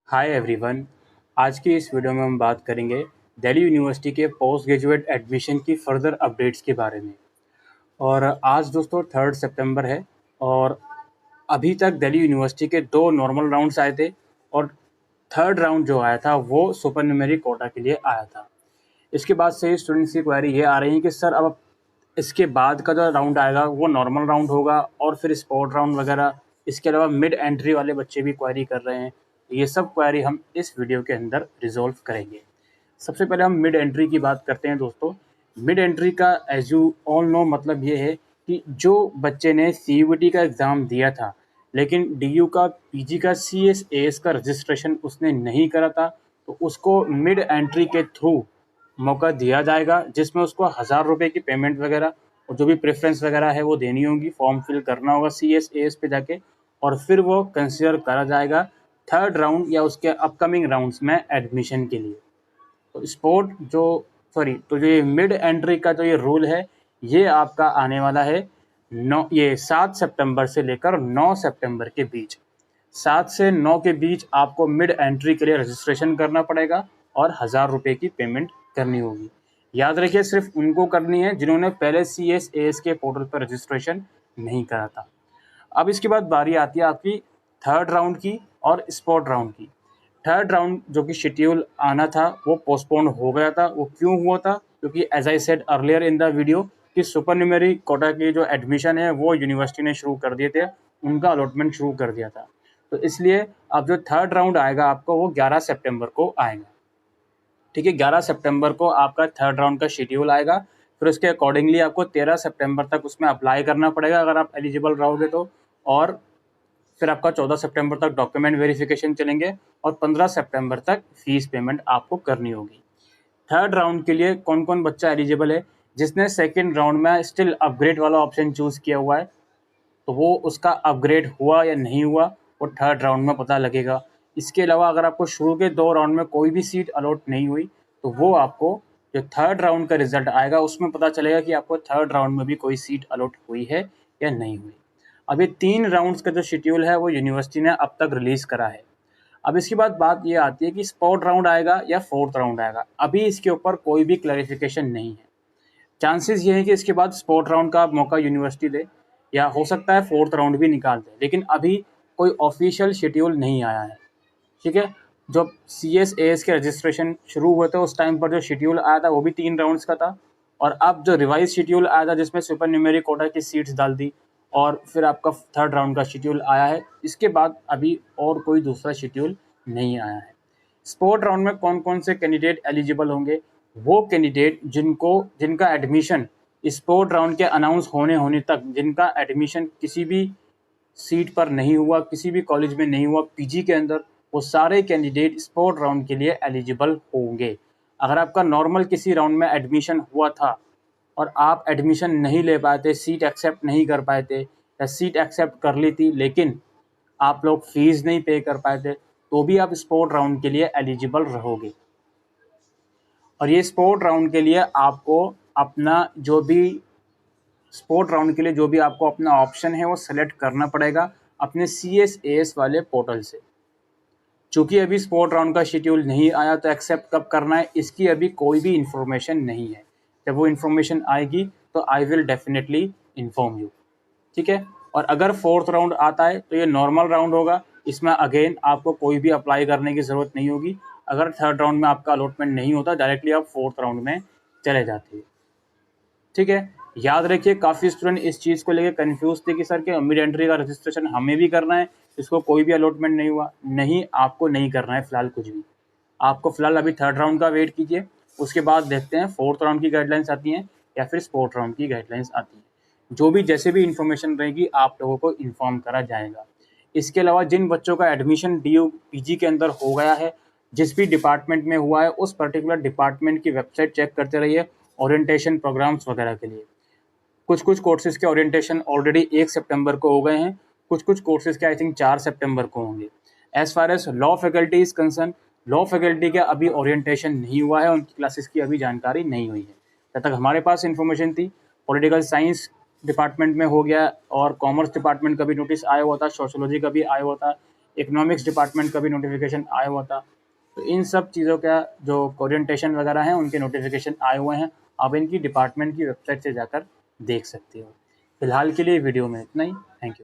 Hi everyone. आज की इस वीडियो में हम बात करेंगे दिल्ली यूनिवर्सिटी के पोस्ट ग्रेजुएट एडमिशन की फर्दर अपडेट्स के बारे में। और आज दोस्तों 3 सितंबर है और अभी तक दिल्ली यूनिवर्सिटी के 2 नॉर्मल राउंड्स आए थे और थर्ड राउंड जो आया था वो सुपरन्यूमेरी कोटा के लिए आया था। इसके बाद से स्टूडेंट्स की क्वेरी ये आ रही है कि सर अब इसके बाद का जो राउंड आएगा वो नॉर्मल राउंड होगा और फिर स्पॉट राउंड वगैरह, इसके अलावा मिड एंट्री वाले बच्चे भी क्वेरी कर रहे हैं। ये सब क्वेरी हम इस वीडियो के अंदर रिजॉल्व करेंगे। सबसे पहले हम मिड एंट्री की बात करते हैं दोस्तों। मिड एंट्री का एज यू ऑल नो मतलब ये है कि जो बच्चे ने CUET का एग्ज़ाम दिया था लेकिन DU का PG का CSAS का रजिस्ट्रेशन उसने नहीं करा था, तो उसको मिड एंट्री के थ्रू मौका दिया जाएगा जिसमें उसको 1000 रुपये की पेमेंट वगैरह और जो भी प्रेफरेंस वगैरह है वो देनी होगी, फॉर्म फिल करना होगा CSAS पे जाके, और फिर वो कंसिडर करा जाएगा थर्ड राउंड या उसके अपकमिंग राउंड्स में एडमिशन के लिए। तो तो जो ये मिड एंट्री का जो ये रूल है ये आपका आने वाला है 7 सितंबर से लेकर 9 सितंबर के बीच। 7 से 9 के बीच आपको मिड एंट्री के लिए रजिस्ट्रेशन करना पड़ेगा और 1000 रुपये की पेमेंट करनी होगी। याद रखिए सिर्फ उनको करनी है जिन्होंने पहले CSAS के पोर्टल पर रजिस्ट्रेशन नहीं करा था। अब इसके बाद बारी आती है आपकी थर्ड राउंड की और स्पॉट राउंड की। थर्ड राउंड जो कि शेड्यूल आना था वो पोस्टपोन हो गया था। वो क्यों हुआ था? क्योंकि as I said earlier in the video कि सुपरन्यूमेरी कोटा की जो एडमिशन है वो यूनिवर्सिटी ने शुरू कर दिए थे, उनका अलॉटमेंट शुरू कर दिया था। तो इसलिए अब जो थर्ड राउंड आएगा आपको वो 11 सितंबर को आएगा। ठीक है, 11 सितंबर को आपका थर्ड राउंड का शेड्यूल आएगा। फिर उसके अकॉर्डिंगली आपको 13 सितंबर तक उसमें अप्लाई करना पड़ेगा अगर आप एलिजिबल रहोगे तो। और फिर आपका 14 सितंबर तक डॉक्यूमेंट वेरिफिकेशन चलेंगे और 15 सितंबर तक फीस पेमेंट आपको करनी होगी। थर्ड राउंड के लिए कौन कौन बच्चा एलिजिबल है? जिसने सेकेंड राउंड में स्टिल अपग्रेड वाला ऑप्शन चूज़ किया हुआ है तो वो उसका अपग्रेड हुआ या नहीं हुआ वो थर्ड राउंड में पता लगेगा। इसके अलावा अगर आपको शुरू के 2 राउंड में कोई भी सीट अलॉट नहीं हुई तो वो आपको जो थर्ड राउंड का रिजल्ट आएगा उसमें पता चलेगा कि आपको थर्ड राउंड में भी कोई सीट अलॉट हुई है या नहीं हुई। अब ये 3 राउंड्स का जो शेड्यूल है वो यूनिवर्सिटी ने अब तक रिलीज़ करा है। अब इसके बाद बात ये आती है कि स्पॉट राउंड आएगा या फोर्थ राउंड आएगा। अभी इसके ऊपर कोई भी क्लैरिफिकेशन नहीं है। चांसेस ये है कि इसके बाद स्पॉट राउंड का मौका यूनिवर्सिटी दे या हो सकता है फोर्थ राउंड भी निकाल दे, लेकिन अभी कोई ऑफिशियल शेड्यूल नहीं आया है। ठीक है, जब CSAS के रजिस्ट्रेशन शुरू हुए थे उस टाइम पर जो शेड्यूल आया था वो भी 3 राउंड्स का था, और अब जो रिवाइज शेड्यूल आया था जिसमें सुपर न्यूमेरिक कोटा की सीट्स डाल दी और फिर आपका थर्ड राउंड का शेड्यूल आया है। इसके बाद अभी और कोई दूसरा शेड्यूल नहीं आया है। स्पोर्ट राउंड में कौन कौन से कैंडिडेट एलिजिबल होंगे? वो कैंडिडेट जिनका एडमिशन स्पोर्ट राउंड के अनाउंस होने तक, जिनका एडमिशन किसी भी सीट पर नहीं हुआ, किसी भी कॉलेज में नहीं हुआ PG के अंदर, वो सारे कैंडिडेट स्पोर्ट राउंड के लिए एलिजिबल होंगे। अगर आपका नॉर्मल किसी राउंड में एडमिशन हुआ था और आप एडमिशन नहीं ले पाए थे, सीट एक्सेप्ट नहीं कर पाए थे, या सीट एक्सेप्ट कर ली थी लेकिन आप लोग फीस नहीं पे कर पाए थे, तो भी आप स्पोर्ट राउंड के लिए एलिजिबल रहोगे। और ये स्पोर्ट राउंड के लिए आपको अपना जो भी स्पोर्ट राउंड के लिए जो भी आपको अपना ऑप्शन है वो सेलेक्ट करना पड़ेगा अपने CSAS वाले पोर्टल से। चूँकि अभी स्पोर्ट राउंड का शेड्यूल नहीं आया तो एक्सेप्ट कब करना है इसकी अभी कोई भी इन्फॉर्मेशन नहीं है। जब वो इन्फॉर्मेशन आएगी तो I will definitely inform you. ठीक है, और अगर फोर्थ राउंड आता है तो ये नॉर्मल राउंड होगा। इसमें अगेन आपको कोई भी अप्लाई करने की ज़रूरत नहीं होगी। अगर थर्ड राउंड में आपका अलॉटमेंट नहीं होता डायरेक्टली आप फोर्थ राउंड में चले जाते हैं। ठीक है, याद रखिए काफ़ी स्टूडेंट इस चीज़ को लेकर कंफ्यूज थे कि सर के मिड एंट्री का रजिस्ट्रेशन हमें भी करना है, इसको कोई भी अलॉटमेंट नहीं हुआ। नहीं, आपको नहीं करना है फिलहाल कुछ भी। आपको फिलहाल अभी थर्ड राउंड का वेट कीजिए, उसके बाद देखते हैं फोर्थ राउंड की गाइडलाइंस आती हैं या फिर स्पोर्ट राउंड की गाइडलाइंस आती हैं। जो भी जैसे भी इन्फॉर्मेशन रहेगी आप लोगों को इन्फॉर्म करा जाएगा। इसके अलावा जिन बच्चों का एडमिशन DU PG के अंदर हो गया है, जिस भी डिपार्टमेंट में हुआ है उस पर्टिकुलर डिपार्टमेंट की वेबसाइट चेक करते रहिए ओरिएंटेशन प्रोग्राम्स वगैरह के लिए। कुछ कोर्सेज़ के ओरिएंटेशन ऑलरेडी 1 सितंबर को हो गए हैं, कुछ कोर्सेज़ के आई थिंक 4 सितंबर को होंगे। As far as law faculty is concern, law faculty का अभी ओरिएंटेशन नहीं हुआ है, उनकी क्लासेस की अभी जानकारी नहीं हुई है। जब तक हमारे पास इन्फॉर्मेशन थी पॉलिटिकल साइंस डिपार्टमेंट में हो गया और कॉमर्स डिपार्टमेंट का भी नोटिस आया हुआ था, सोशोलॉजी का भी आया हुआ था, इकोनॉमिक्स डिपार्टमेंट का भी नोटिफिकेशन आया हुआ था। तो इन सब चीज़ों का जो ओरिएंटेशन वगैरह हैं उनके नोटिफिकेशन आए हुए हैं, आप इनकी डिपार्टमेंट की वेबसाइट से जाकर देख सकते हो। फिलहाल के लिए वीडियो में इतना ही। Thank you.